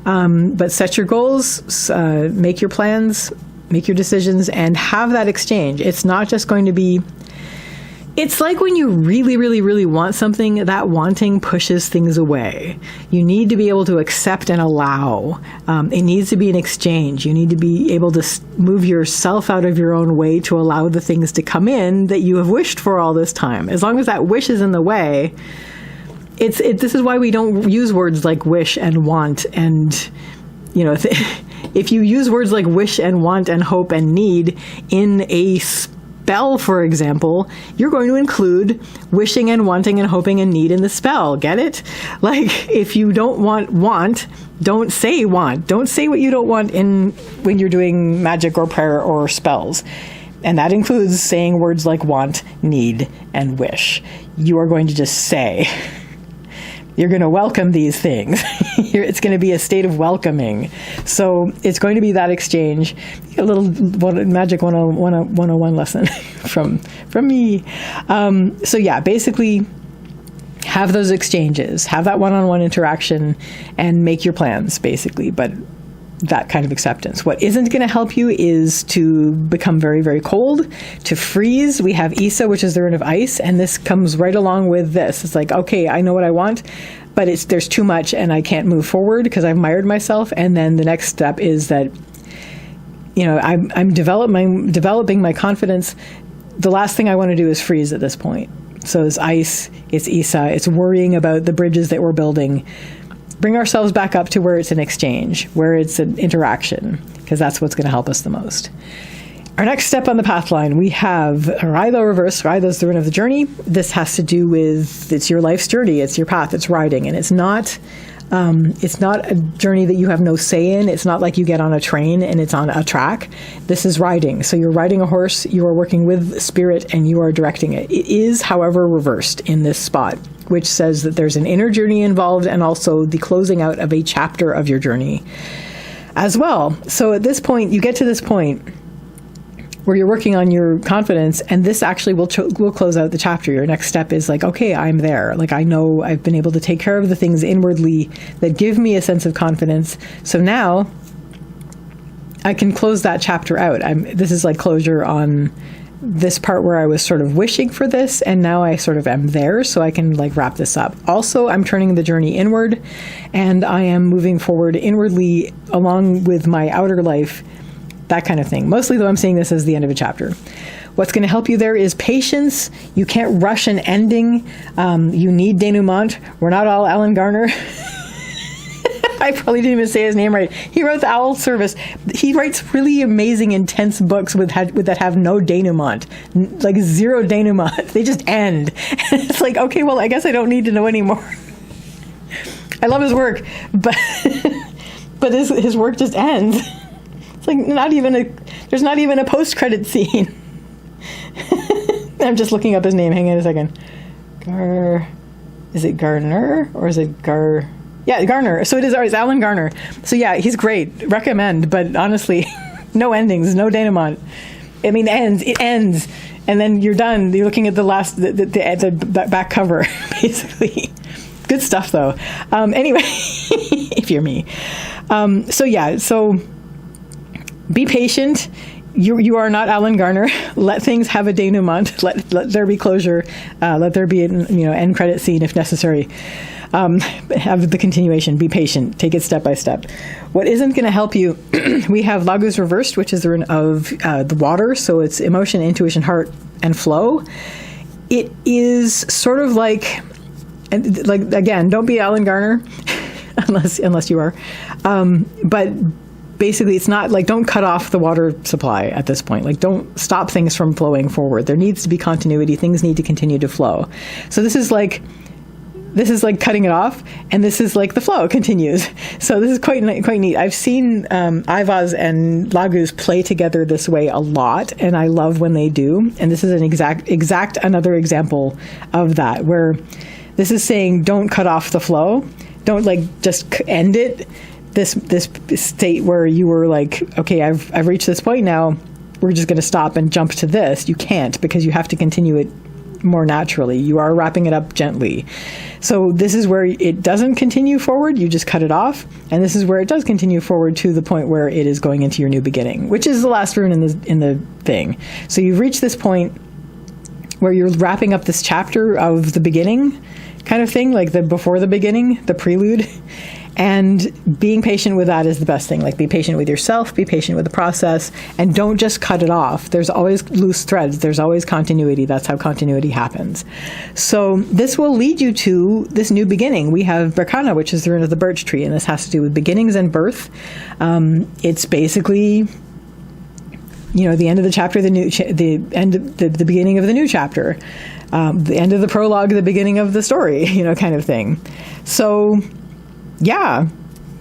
But set your goals, make your plans, make your decisions, and have that exchange. It's not just going to be... It's like when you really, really, really want something, that wanting pushes things away. You need to be able to accept and allow. It needs to be an exchange. You need to be able to move yourself out of your own way to allow the things to come in that you have wished for all this time. As long as that wish is in the way, this is why we don't use words like wish and want. And, you know, if you use words like wish and want and hope and need in a spell, for example, you're going to include wishing and wanting and hoping and need in the spell. Get it? Like, if you don't want, don't say want. Don't say what you don't want when you're doing magic or prayer or spells. And that includes saying words like want, need, and wish. You are going to just say. You're going to welcome these things. It's going to be a state of welcoming. So it's going to be that exchange. A little magic 101 lesson from me. So yeah, basically have those exchanges, have that one-on-one interaction, and make your plans, basically. But that kind of acceptance. What isn't going to help you is to become very, very cold, to freeze. We have Isa, which is the rune of ice, and this comes right along with this. It's like, okay, I know what I want, but there's too much and I can't move forward because I've mired myself. And then the next step is that, you know, I'm developing my confidence. The last thing I want to do is freeze at this point. So it's ice, it's Isa, it's worrying about the bridges that we're building. Bring ourselves back up to where it's an exchange, where it's an interaction, because that's what's going to help us the most. Our next step on the path line, we have Raido reverse. Raido is the rune of the journey. This has to do with, it's your life's journey, it's your path, it's riding, and it's not a journey that you have no say in. It's not like you get on a train and it's on a track. This is riding. So you're riding a horse, you are working with spirit, and you are directing it. It is, however, reversed in this spot, which says that there's an inner journey involved and also the closing out of a chapter of your journey as well. So at this point, you get to this point where you're working on your confidence, and this actually will close out the chapter. Your next step is like, okay, I'm there. Like, I know I've been able to take care of the things inwardly that give me a sense of confidence. So now I can close that chapter out. This is like closure on this part where I was sort of wishing for this, and now I sort of am there, so I can like wrap this up. Also, I'm turning the journey inward, and I am moving forward inwardly along with my outer life, that kind of thing. Mostly, though, I'm seeing this as the end of a chapter. What's going to help you there is patience. You can't rush an ending. You need denouement. We're not all Alan Garner. I probably didn't even say his name right. He wrote The Owl Service. He writes really amazing, intense books that have no denouement, like zero denouement. They just end. And it's like, okay, well, I guess I don't need to know anymore. I love his work, but his work just ends. It's like there's not even a post-credit scene. I'm just looking up his name. Hang on a second. Is it Gardner or is it Gar? Yeah, Garner. So it's Alan Garner. So yeah, he's great. Recommend, but honestly, no endings, no denouement. I mean, it ends, and then you're done. You're looking at the last, the back cover, basically. Good stuff, though. Anyway, if you're me. So be patient. You are not Alan Garner. Let things have a denouement. Let there be closure. Let there be an end credit scene if necessary. Have the continuation. Be patient. Take it step by step. What isn't going to help you? We have Lagu's reversed, which is the rune of the water. So it's emotion, intuition, heart, and flow. It is sort of like again, don't be Alan Garner, unless you are. But basically, it's not like, don't cut off the water supply at this point. Like, don't stop things from flowing forward. There needs to be continuity. Things need to continue to flow. So this is like cutting it off, and this is like the flow continues. So this is quite neat. I've seen Ivaz and Lagus play together this way a lot, and I love when they do. And this is an exact another example of that, where this is saying, don't cut off the flow. Don't just end it. This state where you were like, okay, I've reached this point now. We're just going to stop and jump to this. You can't, because you have to continue it more naturally. You are wrapping it up gently. So this is where it doesn't continue forward. You just cut it off. And this is where it does continue forward to the point where it is going into your new beginning, which is the last rune in the thing. So you've reached this point where you're wrapping up this chapter of the beginning kind of thing, like the before the beginning, the prelude. And being patient with that is the best thing. Like, be patient with yourself, be patient with the process, and don't just cut it off. There's always loose threads. There's always continuity. That's how continuity happens. So this will lead you to this new beginning. We have Berkana, which is the rune of the birch tree, and this has to do with beginnings and birth. It's basically, the end of the chapter, the beginning of the new chapter, the end of the prologue, the beginning of the story, kind of thing. So yeah,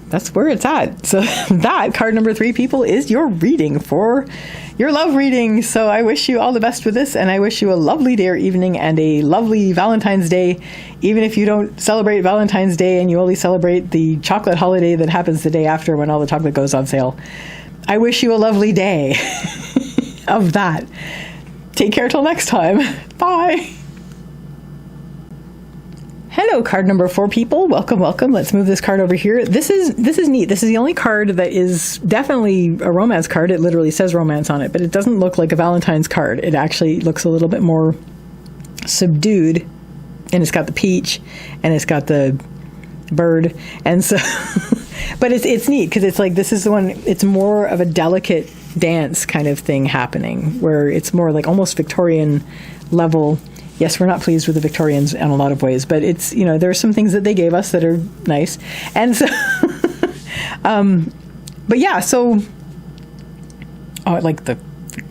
that's where it's at. So that card number 3, people, is your reading for your love reading. So I wish you all the best with this, and I wish you a lovely day or evening and a lovely Valentine's Day. Even if you don't celebrate Valentine's Day and you only celebrate the chocolate holiday that happens the day after when all the chocolate goes on sale, I wish you a lovely day of that. Take care till next time. Bye. Hello, card number 4, people. Welcome. Let's move this card over here. This is neat. This is the only card that is definitely a romance card. It literally says romance on it, but it doesn't look like a Valentine's card. It actually looks a little bit more subdued, and it's got the peach, and it's got the bird, and so, but it's neat because it's like, this is the one, it's more of a delicate dance kind of thing happening, where it's more like almost Victorian level. Yes, we're not pleased with the Victorians in a lot of ways, but it's, there are some things that they gave us that are nice. And so, but yeah, so, like the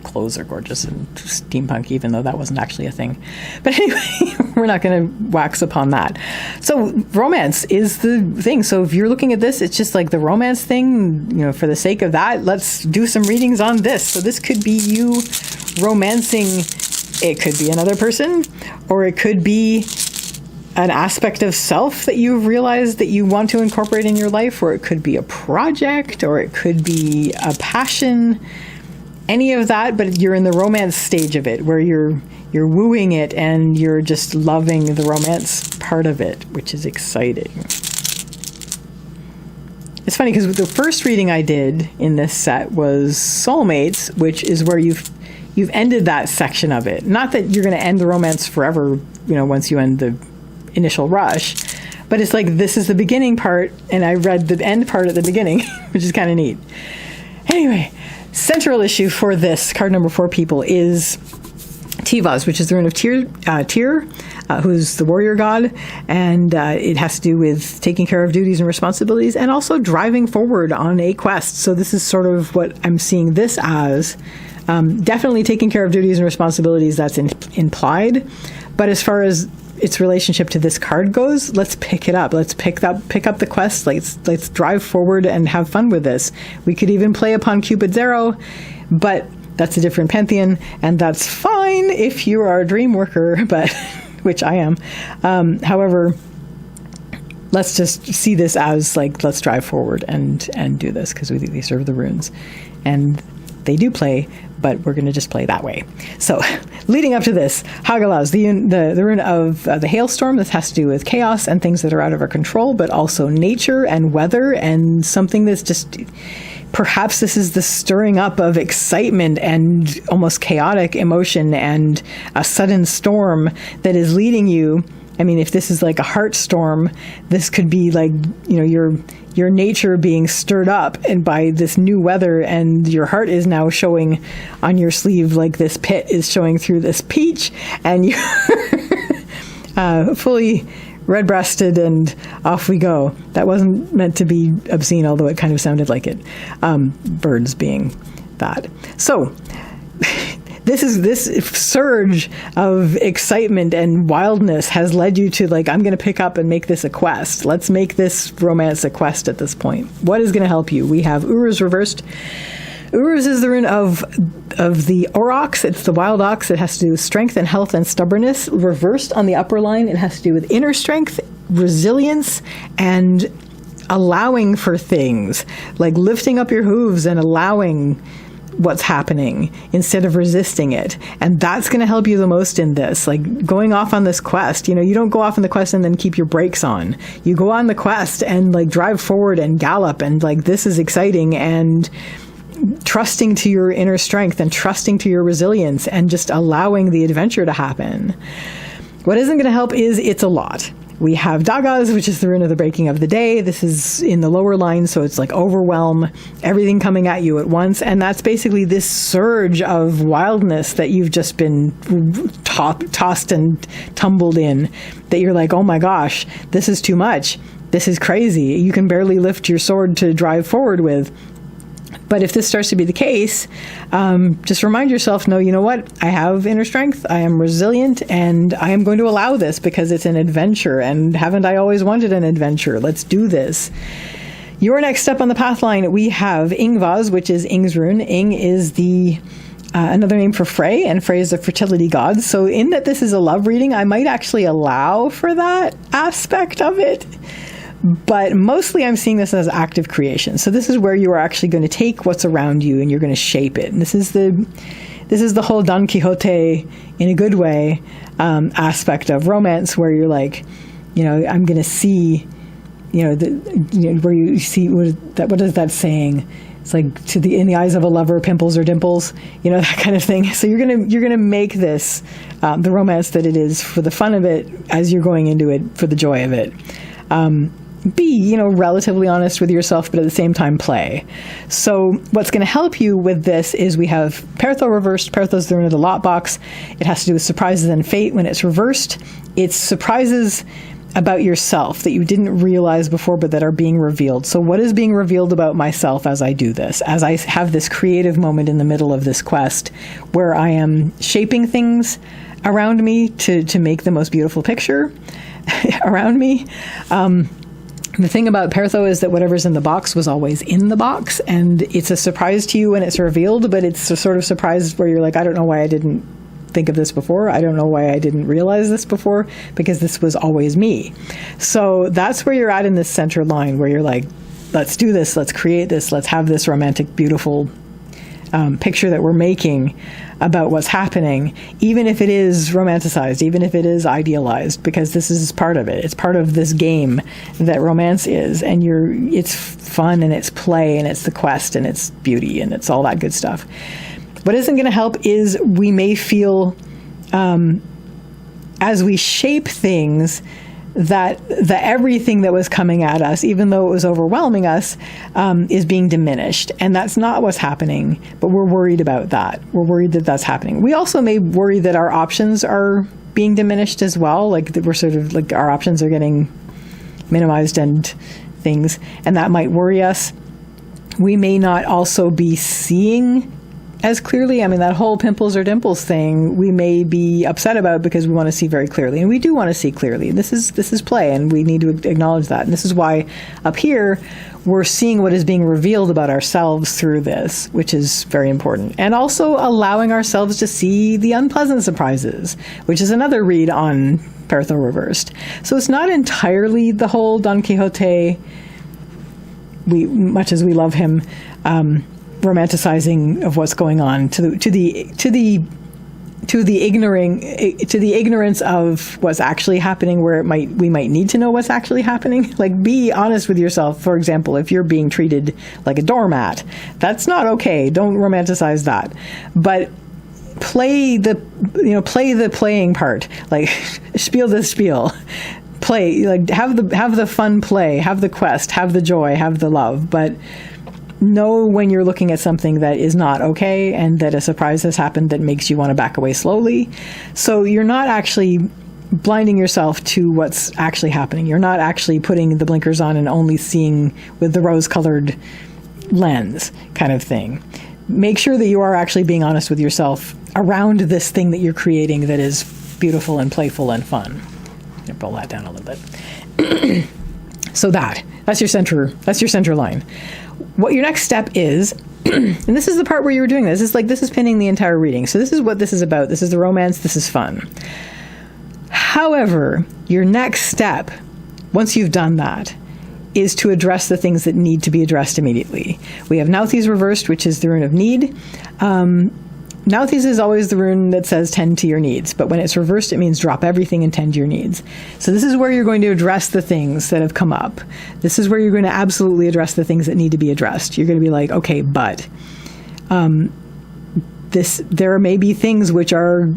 clothes are gorgeous and steampunk, even though that wasn't actually a thing. But anyway, we're not going to wax upon that. So romance is the thing. So if you're looking at this, it's just like the romance thing, for the sake of that, let's do some readings on this. So this could be you romancing. It could be another person, or it could be an aspect of self that you've realized that you want to incorporate in your life, or it could be a project, or it could be a passion, any of that, but you're in the romance stage of it, where you're wooing it and you're just loving the romance part of it, which is exciting. It's funny because the first reading I did in this set was Soulmates, which is where you've ended that section of it. Not that you're going to end the romance forever, once you end the initial rush, but it's like, this is the beginning part, and I read the end part at the beginning, which is kind of neat. Anyway, central issue for this card number 4, people, is Tivaz, which is the rune of Tyr, who's the warrior god, and it has to do with taking care of duties and responsibilities, and also driving forward on a quest. So this is sort of what I'm seeing this as. Definitely taking care of duties and responsibilities, that's implied. But as far as its relationship to this card goes, let's pick it up. Let's pick up the quest. Let's drive forward and have fun with this. We could even play upon Cupid's arrow, but that's a different pantheon, and that's fine if you are a dream worker, but which I am. However, let's just see this as like, let's drive forward and do this, because we serve the runes, and they do play, but we're going to just play that way. So, leading up to this, Hagalauz, the rune of the hailstorm. This has to do with chaos and things that are out of our control, but also nature and weather and something that's just. Perhaps this is the stirring up of excitement and almost chaotic emotion and a sudden storm that is leading you. I mean, if this is like a heart storm, this could be like, your nature being stirred up and by this new weather, and your heart is now showing on your sleeve, like this pit is showing through this peach, and you're fully red-breasted, and off we go. That wasn't meant to be obscene, although it kind of sounded like it. Birds being that. So, this surge of excitement and wildness has led you to, like, I'm going to pick up and make this a quest. Let's make this romance a quest at this point. What is going to help you? We have Uruz reversed. Uruz is the rune of the aurochs. It's the wild ox. It has to do with strength and health and stubbornness. Reversed on the upper line, it has to do with inner strength, resilience, and allowing for things. Like lifting up your hooves and allowing what's happening instead of resisting it. And that's going to help you the most in this. Like going off on this quest. You don't go off on the quest and then keep your brakes on. You go on the quest and like drive forward and gallop, and like this is exciting, and trusting to your inner strength and trusting to your resilience and just allowing the adventure to happen. What isn't going to help is it's a lot. We have Dagaz, which is the rune of the breaking of the day. This is in the lower line, so it's like overwhelm, everything coming at you at once. And that's basically this surge of wildness that you've just been tossed and tumbled in, that you're like, oh my gosh, this is too much. This is crazy. You can barely lift your sword to drive forward with. But if this starts to be the case, just remind yourself, no, you know what? I have inner strength, I am resilient, and I am going to allow this because it's an adventure, and haven't I always wanted an adventure? Let's do this. Your next step on the path line, we have Ingvaz, which is Ing's rune. Ing is the another name for Frey, and Frey is the fertility god. So in that this is a love reading, I might actually allow for that aspect of it. But mostly I'm seeing this as active creation. So this is where you are actually going to take what's around you and you're going to shape it. And this is the whole Don Quixote in a good way aspect of romance, where you're like, I'm going to see, where you see what is that saying? It's like in the eyes of a lover, pimples or dimples, that kind of thing. So you're gonna make this the romance that it is for the fun of it, as you're going into it for the joy of it. Be, relatively honest with yourself, but at the same time play. So what's going to help you with this is we have Pertho reversed. Pertho's the rune of the lot box. It has to do with surprises and fate. When it's reversed, it's surprises about yourself that you didn't realize before, but that are being revealed. So what is being revealed about myself as I do this, as I have this creative moment in the middle of this quest where I am shaping things around me to make the most beautiful picture around me. The thing about Pertho is that whatever's in the box was always in the box, and it's a surprise to you when it's revealed, but it's a sort of surprise where you're like, I don't know why I didn't think of this before. I don't know why I didn't realize this before, because this was always me. So that's where you're at in this center line, where you're like, let's do this, let's create this, let's have this romantic, beautiful picture that we're making about what's happening, even if it is romanticized, even if it is idealized, because this is part of it. It's part of this game that romance is, and it's fun and it's play and it's the quest and it's beauty and it's all that good stuff. What isn't going to help is we may feel, as we shape things, that the everything that was coming at us, even though it was overwhelming us, is being diminished. And that's not what's happening, but we're worried about that. We're worried that that's happening. We also may worry that our options are being diminished as well, like that we're sort of like our options are getting minimized and things, and that might worry us. We may not also be seeing as clearly. I mean, that whole pimples or dimples thing, we may be upset about because we want to see very clearly. And we do want to see clearly. This is play, and we need to acknowledge that. And this is why up here, we're seeing what is being revealed about ourselves through this, which is very important. And also allowing ourselves to see the unpleasant surprises, which is another read on Perthel reversed. So it's not entirely the whole Don Quixote, much as we love him, romanticizing of what's going on to the ignorance of what's actually happening, where we might need to know what's actually happening. Like, be honest with yourself. For example, if you're being treated like a doormat, that's not okay. Don't romanticize that. But play the playing part. Like, spiel the spiel. Play, like, have the fun play, have the quest, have the joy, have the love, but know when you're looking at something that is not okay and that a surprise has happened that makes you want to back away slowly. So you're not actually blinding yourself to what's actually happening. You're not actually putting the blinkers on and only seeing with the rose-colored lens kind of thing. Make sure that you are actually being honest with yourself around this thing that you're creating that is beautiful and playful and fun. Pull that down a little bit. So that's your center line. What your next step is, and this is the part where you were doing this, this is pinning the entire reading. So this is what this is about. This is the romance. This is fun. However, your next step, once you've done that, is to address the things that need to be addressed immediately. We have Nauthiz reversed, which is the rune of need. Nauthiz is always the rune that says tend to your needs, but when it's reversed, it means drop everything and tend to your needs. So this is where you're going to address the things that have come up. This is where you're going to absolutely address the things that need to be addressed. You're going to be like, okay, but there may be things which are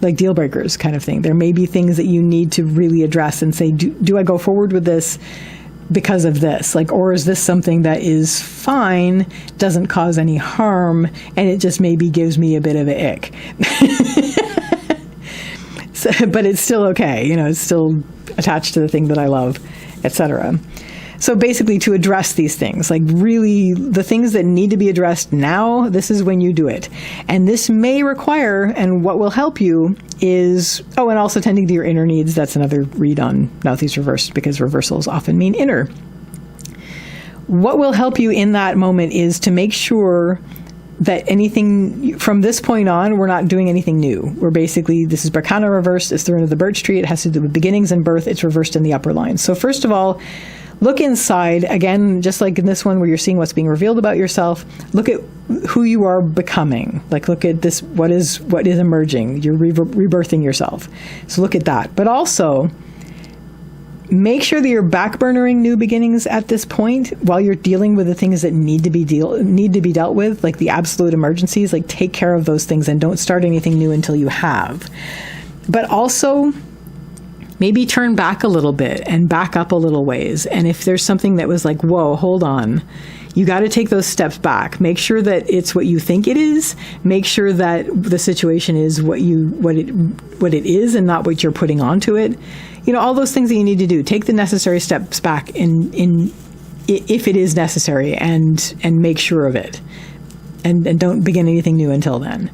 like deal breakers kind of thing. There may be things that you need to really address and say, do I go forward with this because of this? Like, or is this something that is fine, doesn't cause any harm, and it just maybe gives me a bit of an ick. But it's still okay. It's still attached to the thing that I love, etc. So basically, to address these things, like really the things that need to be addressed now, this is when you do it. And this may require, and what will help you is, and also tending to your inner needs. That's another read on Nauthiz reversed, because reversals often mean inner. What will help you in that moment is to make sure that anything from this point on, we're not doing anything new. We're basically, this is Barkana reversed. It's the rune of the birch tree. It has to do with beginnings and birth. It's reversed in the upper line. So first of all, look inside, again, just like in this one where you're seeing what's being revealed about yourself. Look at who you are becoming. Like, look at this, what is emerging. You're rebirthing yourself. So look at that. But also, make sure that you're backburnering new beginnings at this point while you're dealing with the things that need to be dealt with, like the absolute emergencies. Like, take care of those things and don't start anything new until you have. But also, maybe turn back a little bit and back up a little ways. And if there's something that was like, whoa, hold on, you got to take those steps back. Make sure that it's what you think it is. Make sure that the situation is what it is and not what you're putting onto it. All those things that you need to do. Take the necessary steps back in if it is necessary, and make sure of it. And don't begin anything new until then.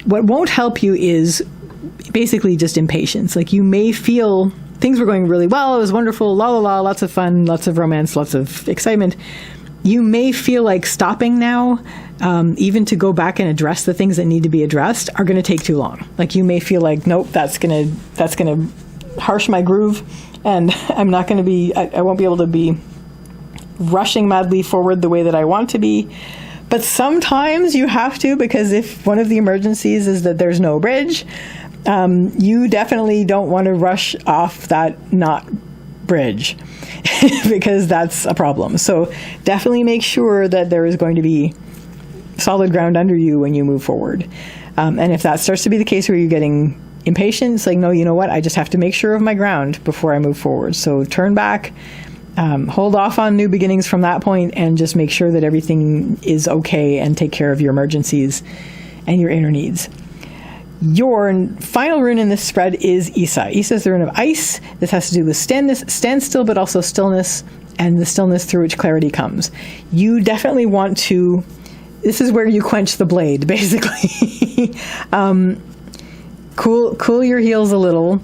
What won't help you is basically just impatience. Like, you may feel things were going really well, it was wonderful, la la la, lots of fun, lots of romance, lots of excitement. You may feel like stopping now, even to go back and address the things that need to be addressed, are going to take too long. Like, you may feel like, nope, that's gonna harsh my groove, and I'm not going to be, I won't be able to be rushing madly forward the way that I want to be. But sometimes you have to, because if one of the emergencies is that there's no bridge, you definitely don't want to rush off that not bridge because that's a problem. So definitely make sure that there is going to be solid ground under you when you move forward. And if that starts to be the case where you're getting impatient, saying, no, you know what, I just have to make sure of my ground before I move forward. So turn back, hold off on new beginnings from that point, and just make sure that everything is okay and take care of your emergencies and your inner needs. Your final rune in this spread is Isa. Isa is the rune of ice. This has to do with standstill, but also stillness, and the stillness through which clarity comes. You definitely want to, this is where you quench the blade, basically. Cool your heels a little,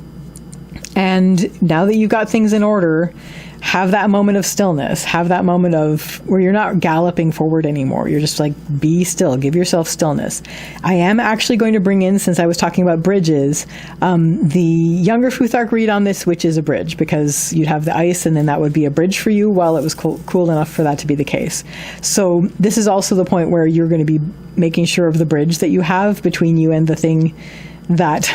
and now that you've got things in order, have that moment of stillness. Have that moment of where you're not galloping forward anymore. You're just like, be still. Give yourself stillness. I am actually going to bring in, since I was talking about bridges, the younger Futhark read on this, which is a bridge, because you'd have the ice, and then that would be a bridge for you while it was cool enough for that to be the case. So this is also the point where you're going to be making sure of the bridge that you have between you and the thing that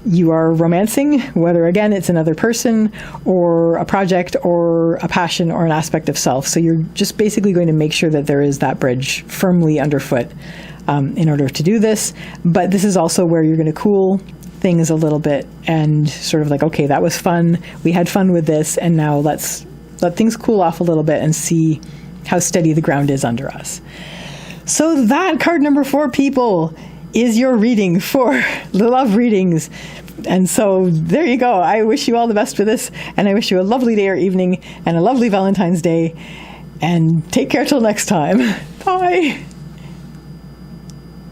you are romancing, whether, again, it's another person or a project or a passion or an aspect of self. So you're just basically going to make sure that there is that bridge firmly underfoot in order to do this. But this is also where you're going to cool things a little bit and sort of like, okay, that was fun. We had fun with this, and now let's let things cool off a little bit and see how steady the ground is under us. So that card number 4, people, is your reading for the love readings. And so there you go. I wish you all the best for this, and I wish you a lovely day or evening and a lovely Valentine's Day, and take care till next time. Bye.